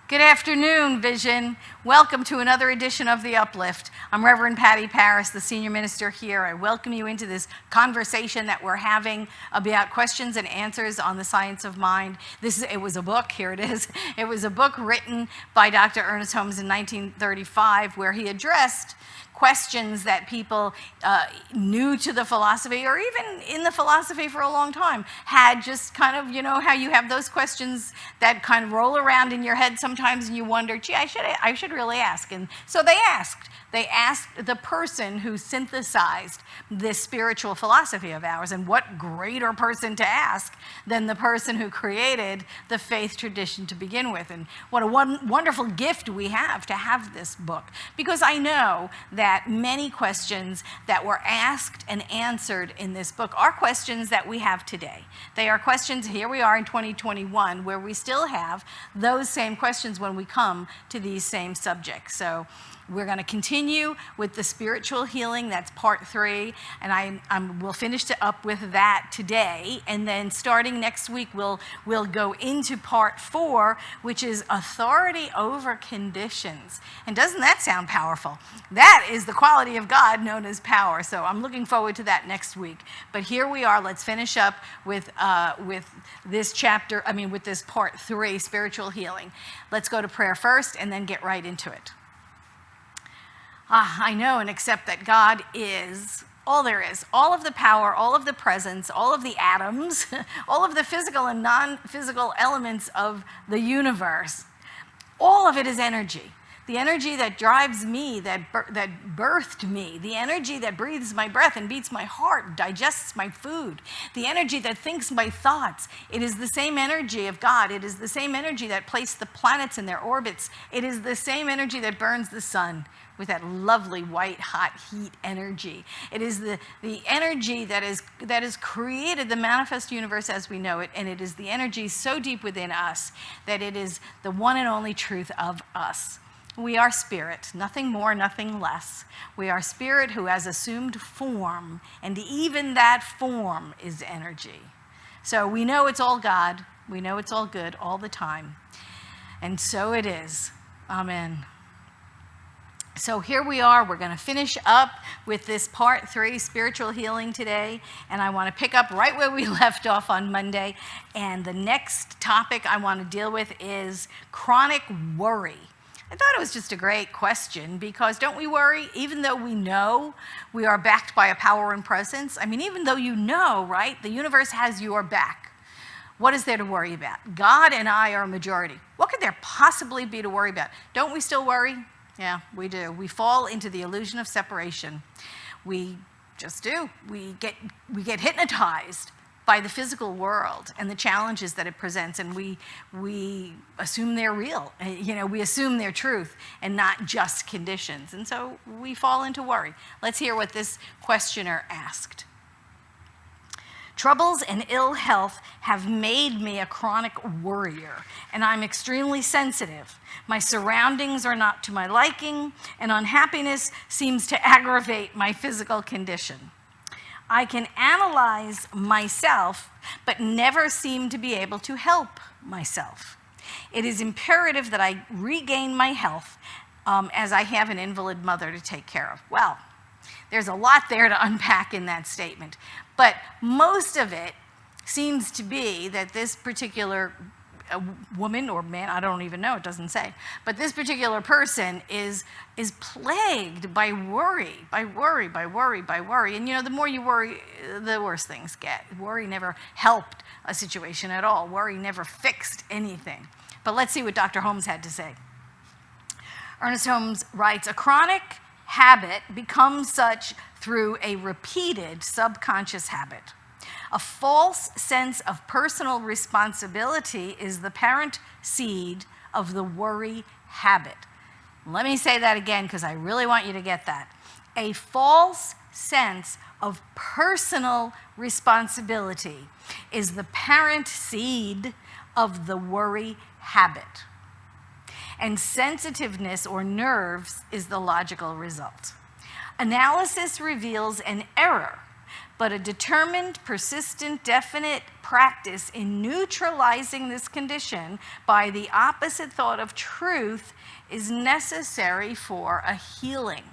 Good afternoon, Vision. Welcome to another edition of the Uplift. I'm Reverend Patti, the senior minister here. I welcome you into this conversation that we're having about questions and answers on the science of mind. It was a book, here it is. It was a book written by Dr. Ernest Holmes in 1935 where he addressed questions that people new to the philosophy or even in the philosophy for a long time had, just kind of, you know how you have those questions that kind of roll around in your head sometimes and you wonder, gee, I should really ask. And so they asked the person who synthesized this spiritual philosophy of ours, and what greater person to ask than the person who created the faith tradition to begin with. And what a wonderful gift we have to have this book, because I know that many questions that were asked and answered in this book are questions that we have today. They are questions, here we are in 2021, where we still have those same questions when we come to these same subjects. So we're going to continue with the spiritual healing. That's part 3, and we'll finish up with that today. And then starting next week, we'll go into part 4, which is authority over conditions. And doesn't that sound powerful? That is the quality of God known as power. So I'm looking forward to that next week. But here we are. Let's finish up with this chapter. With this part 3, spiritual healing. Let's go to prayer first, and then get right into it. I know and accept that God is all there is, all of the power, all of the presence, all of the atoms, all of the physical and non-physical elements of the universe. All of it is energy. The energy that drives me, that birthed me, the energy that breathes my breath and beats my heart, digests my food, the energy that thinks my thoughts. It is the same energy of God. It is the same energy that placed the planets in their orbits. It is the same energy that burns the sun with that lovely white hot heat energy. It is the energy that has created the manifest universe as we know it, and it is the energy so deep within us that it is the one and only truth of us. We are spirit, nothing more, nothing less. We are spirit who has assumed form, and even that form is energy. So we know it's all God, we know it's all good all the time, and so it is. Amen. So here we are. We're going to finish up with this part 3, spiritual healing today. And I want to pick up right where we left off on Monday. And the next topic I want to deal with is chronic worry. I thought it was just a great question, because don't we worry even though we know we are backed by a power and presence? Even though you know, right, the universe has your back. What is there to worry about? God and I are a majority. What could there possibly be to worry about? Don't we still worry? Yeah, we do. We fall into the illusion of separation. We just do. We get hypnotized by the physical world and the challenges that it presents, and we assume they're real. We assume they're truth and not just conditions. And so we fall into worry. Let's hear what this questioner asked. Troubles and ill health have made me a chronic worrier, and I'm extremely sensitive. My surroundings are not to my liking, and unhappiness seems to aggravate my physical condition. I can analyze myself, but never seem to be able to help myself. It is imperative that I regain my health, as I have an invalid mother to take care of. Well, there's a lot there to unpack in that statement. But most of it seems to be that this particular woman or man, I don't even know, it doesn't say, but this particular person is plagued by worry. And the more you worry, the worse things get. Worry never helped a situation at all. Worry never fixed anything. But let's see what Dr. Holmes had to say. Ernest Holmes writes, a chronic habit becomes such through a repeated subconscious habit. A false sense of personal responsibility is the parent seed of the worry habit. Let me say that again, because I really want you to get that. A false sense of personal responsibility is the parent seed of the worry habit. And sensitiveness or nerves is the logical result. Analysis reveals an error, but a determined, persistent, definite practice in neutralizing this condition by the opposite thought of truth is necessary for a healing.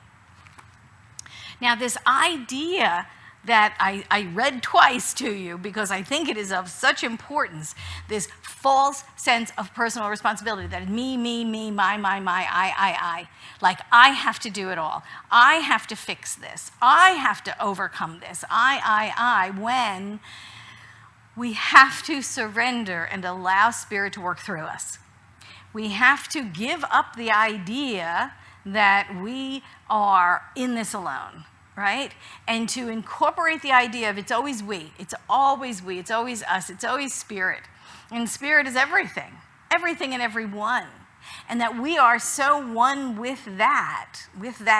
Now, this idea that I read twice to you because I think it is of such importance, this false sense of personal responsibility, that me, my, I. Like, I have to do it all. I have to fix this. I have to overcome this. I, when we have to surrender and allow Spirit to work through us. We have to give up the idea that we are in this alone. Right? And to incorporate the idea of it's always we, it's always us, it's always Spirit. And Spirit is everything and everyone. And that we are so one with that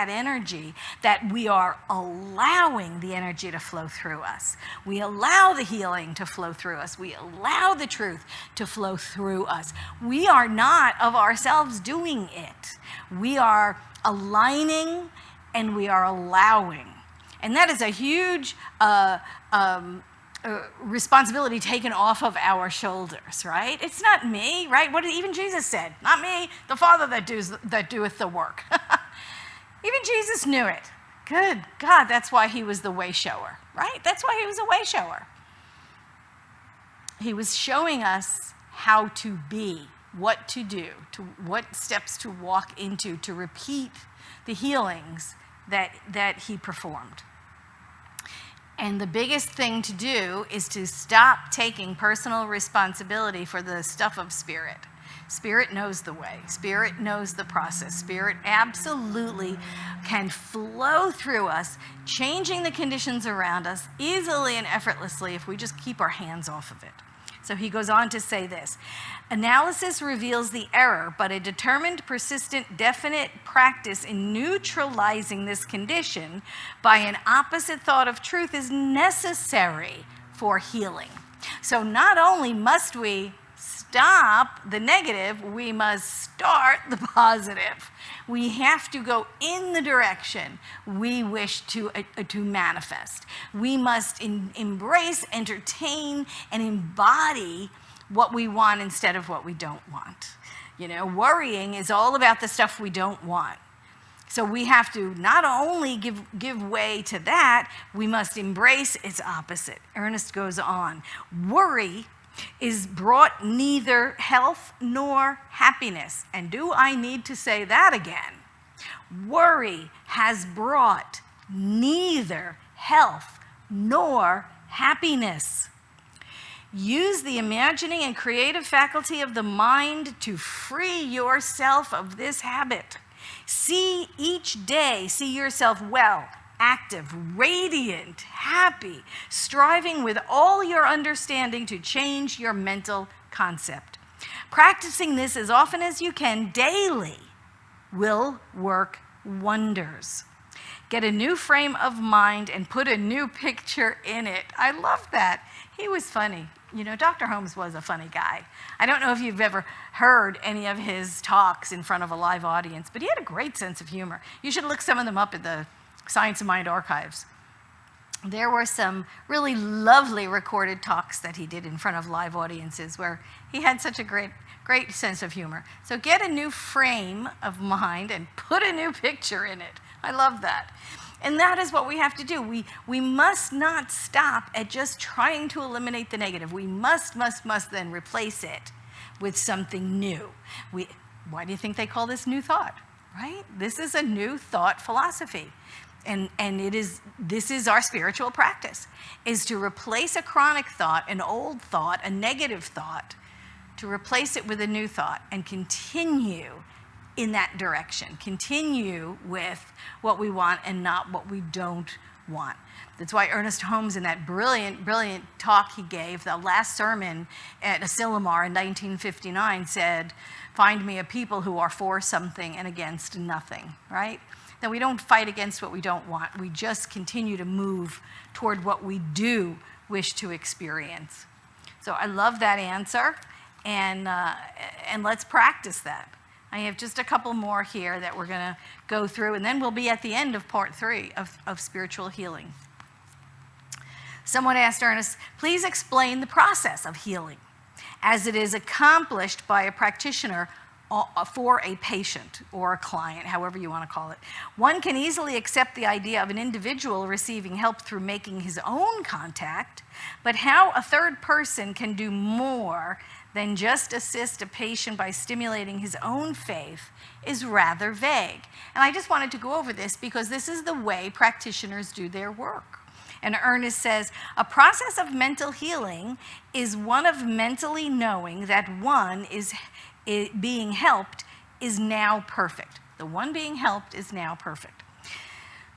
energy, that we are allowing the energy to flow through us. We allow the healing to flow through us. We allow the truth to flow through us. We are not of ourselves doing it. We are aligning and we are allowing. And that is a huge responsibility taken off of our shoulders, right? It's not me, right? What did even Jesus said? Not me, the Father that doeth the work. Even Jesus knew it. Good God, that's why he was the way shower, right? That's why he was a way shower. He was showing us how to be, what to do, what steps to walk into, to repeat the healings that he performed. And the biggest thing to do is to stop taking personal responsibility for the stuff of Spirit. Spirit knows the way. Spirit knows the process. Spirit absolutely can flow through us, changing the conditions around us easily and effortlessly if we just keep our hands off of it. So he goes on to say this: analysis reveals the error, but a determined, persistent, definite practice in neutralizing this condition by an opposite thought of truth is necessary for healing. So not only must we stop the negative, we must start the positive. We have to go in the direction we wish to manifest. We must embrace, entertain, and embody what we want instead of what we don't want. You know, worrying is all about the stuff we don't want. So we have to not only give way to that, we must embrace its opposite. Ernest goes on, worry is brought neither health nor happiness. And do I need to say that again? Worry has brought neither health nor happiness. Use the imagining and creative faculty of the mind to free yourself of this habit. See each day, see yourself well, active, radiant, happy, striving with all your understanding to change your mental concept. Practicing this as often as you can daily will work wonders. Get a new frame of mind and put a new picture in it. I love that. He was funny. You know, Dr. Holmes was a funny guy. I don't know if you've ever heard any of his talks in front of a live audience, but he had a great sense of humor. You should look some of them up at the Science of Mind archives. There were some really lovely recorded talks that he did in front of live audiences where he had such a great sense of humor. So get a new frame of mind and put a new picture in it. I love that. And that is what we have to do. We must not stop at just trying to eliminate the negative. We must then replace it with something new. Why do you think they call this new thought, right? This is a new thought philosophy. And this is our spiritual practice, is to replace a chronic thought, an old thought, a negative thought, to replace it with a new thought and continue in that direction. Continue with what we want and not what we don't want. That's why Ernest Holmes, in that brilliant talk he gave, the last sermon at Asilomar in 1959, said, "Find me a people who are for something and against nothing," right? That we don't fight against what we don't want. We just continue to move toward what we do wish to experience. So I love that answer, and let's practice that. I have just a couple more here that we're going to go through, and then we'll be at the end of part 3 of spiritual healing. Someone asked Ernest, please explain the process of healing as it is accomplished by a practitioner for a patient or a client, however you want to call it. One can easily accept the idea of an individual receiving help through making his own contact, but how a third person can do more than just assist a patient by stimulating his own faith is rather vague. And I just wanted to go over this because this is the way practitioners do their work. And Ernest says, a process of mental healing is one of mentally knowing that one is being helped is now perfect. The one being helped is now perfect.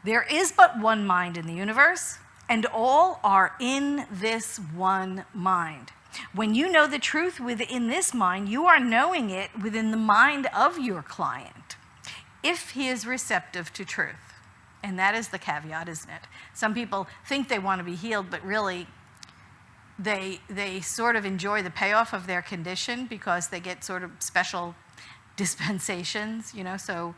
There is but one mind in the universe, and all are in this one mind. When you know the truth within this mind, you are knowing it within the mind of your client, if he is receptive to truth. And that is the caveat, isn't it? Some people think they want to be healed, but really they sort of enjoy the payoff of their condition because they get sort of special dispensations, you know. So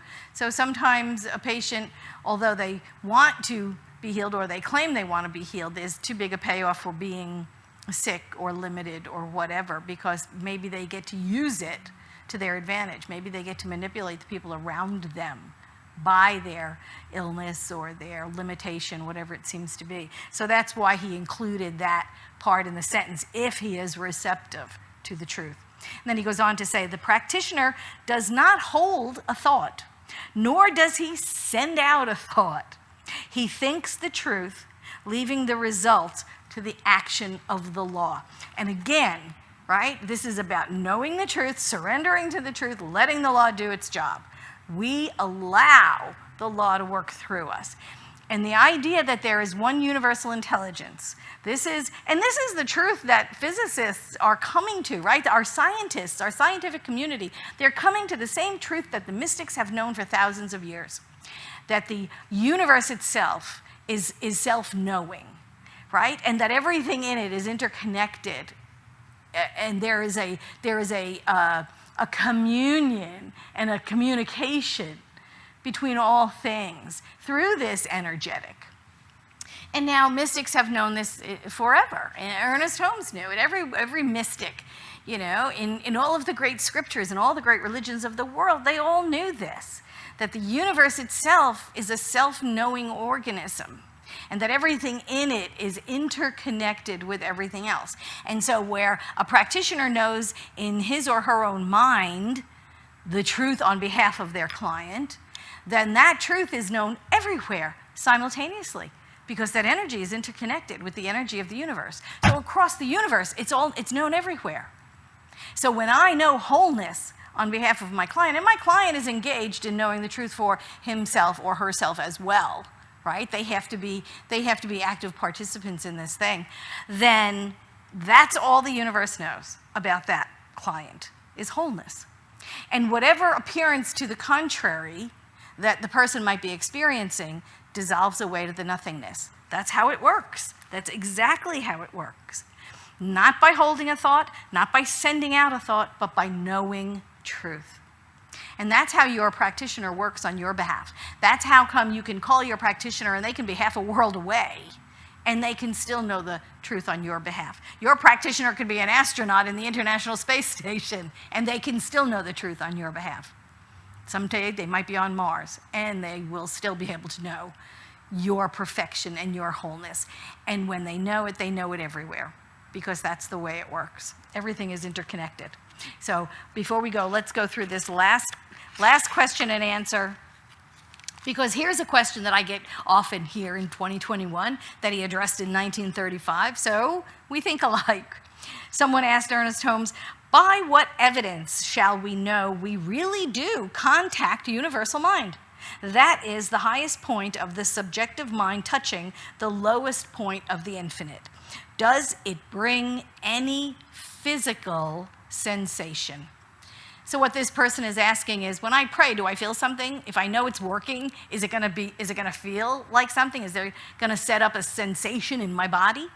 sometimes a patient, although they want to be healed or they claim they want to be healed, there's too big a payoff for being sick or limited or whatever, because maybe they get to use it to their advantage. Maybe they get to manipulate the people around them by their illness or their limitation, whatever it seems to be. So that's why he included that part in the sentence, if he is receptive to the truth. And then he goes on to say, the practitioner does not hold a thought, nor does he send out a thought. He thinks the truth, leaving the results to the action of the law. And again, right, this is about knowing the truth, surrendering to the truth, letting the law do its job. We allow the law to work through us. And the idea that there is one universal intelligence, this is the truth that physicists are coming to, right? Our scientists, our scientific community, they're coming to the same truth that the mystics have known for thousands of years, that the universe itself is self-knowing, right? And that everything in it is interconnected, and there is a communion and a communication between all things through this energetic. And now mystics have known this forever. And Ernest Holmes knew it. Every mystic, you know, in all of the great scriptures and all the great religions of the world, they all knew this, that the universe itself is a self-knowing organism, and that everything in it is interconnected with everything else. And so where a practitioner knows in his or her own mind the truth on behalf of their client, then that truth is known everywhere simultaneously, because that energy is interconnected with the energy of the universe. So across the universe, it's known everywhere. So when I know wholeness on behalf of my client, and my client is engaged in knowing the truth for himself or herself as well, right? They have to be active participants in this thing. Then that's all the universe knows about that client, is wholeness. And whatever appearance to the contrary that the person might be experiencing dissolves away to the nothingness. That's how it works. That's exactly how it works. Not by holding a thought, not by sending out a thought, but by knowing truth. And that's how your practitioner works on your behalf. That's how come you can call your practitioner and they can be half a world away and they can still know the truth on your behalf. Your practitioner could be an astronaut in the International Space Station and they can still know the truth on your behalf. Someday they might be on Mars and they will still be able to know your perfection and your wholeness. And when they know it everywhere, because that's the way it works. Everything is interconnected. So before we go, let's go through this last question and answer, because here's a question that I get often here in 2021 that he addressed in 1935, so we think alike. Someone asked Ernest Holmes, by what evidence shall we know we really do contact universal mind? That is the highest point of the subjective mind touching the lowest point of the infinite. Does it bring any physical sensation? So what this person is asking is, when I pray, do I feel something? If I know it's working, is it going to feel like something? Is there going to set up a sensation in my body?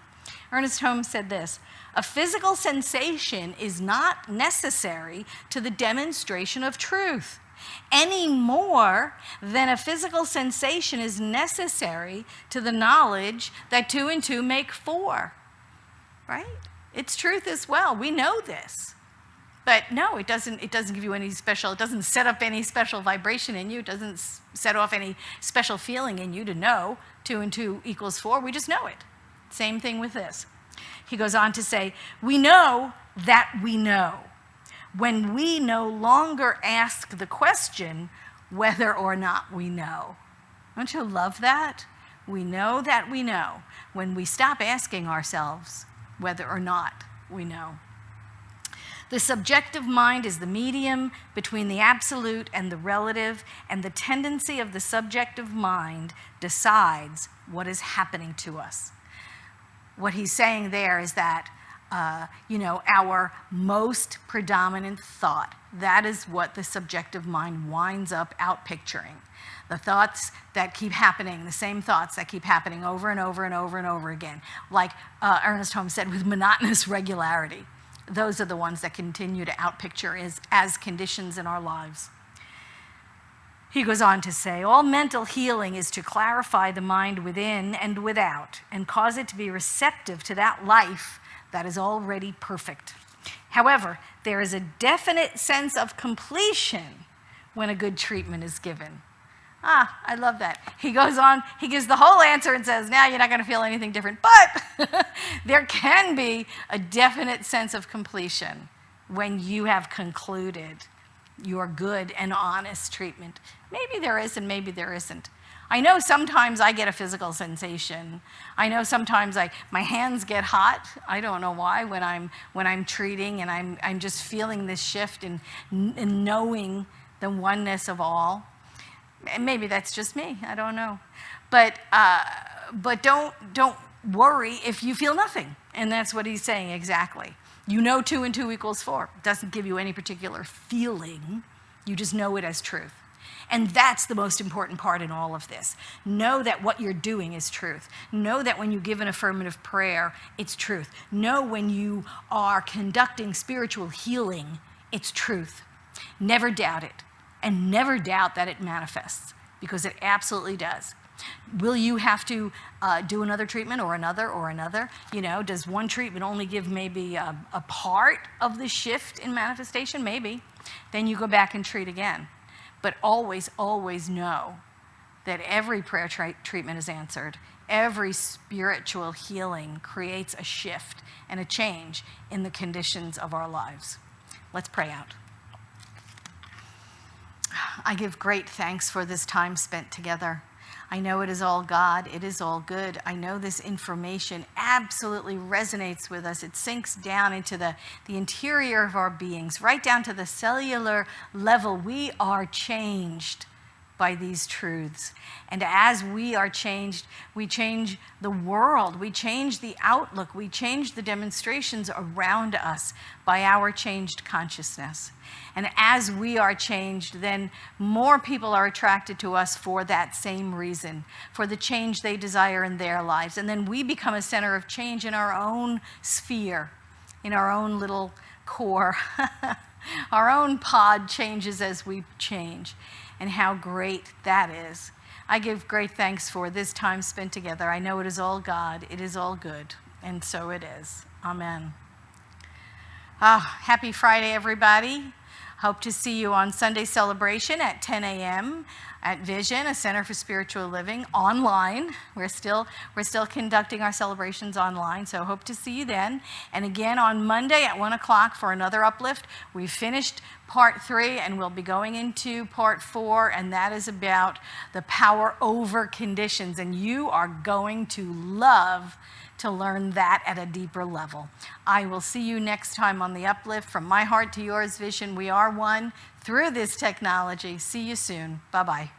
Ernest Holmes said this, a physical sensation is not necessary to the demonstration of truth. any more than a physical sensation is necessary to the knowledge that 2 and 2 make 4, right? It's truth as well. We know this. But no, it doesn't give you any special, it doesn't set up any special vibration in you. It doesn't set off any special feeling in you to know 2 and 2 equals 4. We just know it. Same thing with this. He goes on to say, we know that we know when we no longer ask the question whether or not we know. Don't you love that? We know that we know when we stop asking ourselves whether or not we know. The subjective mind is the medium between the absolute and the relative, and the tendency of the subjective mind decides what is happening to us. What he's saying there is that, our most predominant thought, that is what the subjective mind winds up out-picturing. The thoughts that keep happening, the same thoughts that keep happening over and over and over and over again, like Ernest Holmes said, with monotonous regularity. Those are the ones that continue to outpicture as conditions in our lives. He goes on to say, all mental healing is to clarify the mind within and without and cause it to be receptive to that life that is already perfect. However, there is a definite sense of completion when a good treatment is given. I love that. He goes on, he gives the whole answer and says, now you're not going to feel anything different. But there can be a definite sense of completion when you have concluded your good and honest treatment. Maybe there is and maybe there isn't. I know sometimes I get a physical sensation. I know sometimes my hands get hot. I don't know why when I'm treating, and I'm just feeling this shift in knowing the oneness of all. And maybe that's just me. I don't know. But don't worry if you feel nothing. And that's what he's saying exactly. You know 2 and 2 equals 4. It doesn't give you any particular feeling. You just know it as truth. And that's the most important part in all of this. Know that what you're doing is truth. Know that when you give an affirmative prayer, it's truth. Know when you are conducting spiritual healing, it's truth. Never doubt it. And never doubt that it manifests, because it absolutely does. Will you have to do another treatment or another or another? Does one treatment only give maybe a part of the shift in manifestation? Maybe. Then you go back and treat again. But always, always know that every prayer treatment is answered. Every spiritual healing creates a shift and a change in the conditions of our lives. Let's pray out. I give great thanks for this time spent together. I know it is all God. It is all good. I know this information absolutely resonates with us. It sinks down into the interior of our beings, right down to the cellular level. We are changed by these truths. And as we are changed, we change the world. We change the outlook. We change the demonstrations around us by our changed consciousness. And as we are changed, then more people are attracted to us for that same reason, for the change they desire in their lives. And then we become a center of change in our own sphere, in our own little core. Our own pod changes as we change. And how great that is. I give great thanks for this time spent together. I know it is all God. It is all good. And so it is. Amen. Happy Friday, everybody. Hope to see you on Sunday celebration at 10 a.m. at Vision, a Center for Spiritual Living, online. We're still conducting our celebrations online, so hope to see you then. And again on Monday at 1 o'clock for another Uplift. We finished part 3 and we'll be going into part 4, and that is about the power over conditions. And you are going to love to learn that at a deeper level. I will see you next time on the Uplift. From my heart to yours, Vision, we are one through this technology. See you soon. Bye-bye.